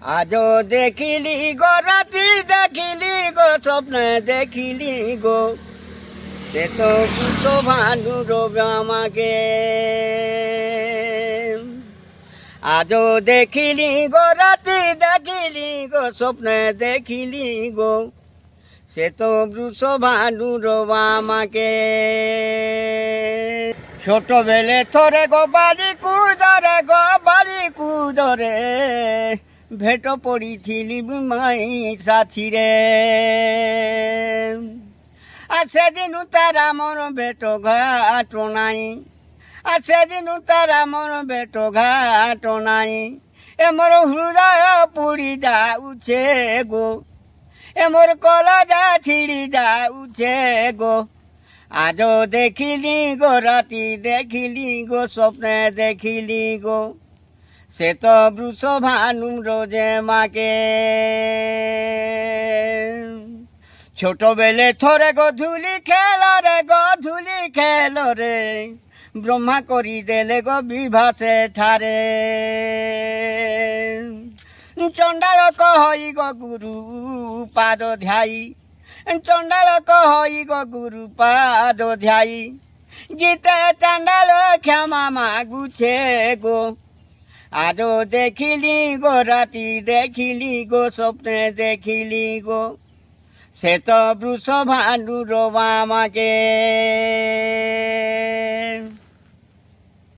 আজও দেখিলি গো রাতি দেখিলি গো স্বপ্নে দেখিলি গো সে তো পুতো ভানু রবে আমাকে আজও দেখিলি গো রাতি দেখিলি গো স্বপ্নে দেখিলি গো সে তো বৃষ ভানু রবে আমাকে ছোটবেলে থরে গো বাড়ি কুদরে ভেট পড়িছিলি মাই সাথীরে আর সেদিন তারা মন ভেট ঘাট নাই আর সেদিন তারা মন ভেট ঘাট নাই এমর হৃদয় পুড়ি যাউছে গো এমর কলজা ছিড়ি যাউছে গো আজও দেখিলি গো রাতি দেখিলি গো স্বপ্নে দেখিলি গো সে তো বৃষ ভানু রোজে মাকে ছোটবেলে থরে গধুলি খেল রে ব্রহ্মা করি দেলে গো বিভাসে ঠারে চণ্ডাল কহই গো গুরু পাদ ধ্যায়ী চণ্ডাল কহই গো গুরু পাদ ধ্যায়ী গীতে চণ্ডাল ক্ষমা মাগুছে গো আজও দেখিলি গো রাতি দেখিলি গো স্বপ্নে দেখিলি গো সে তো বৃষ ভানু রবে আমাকে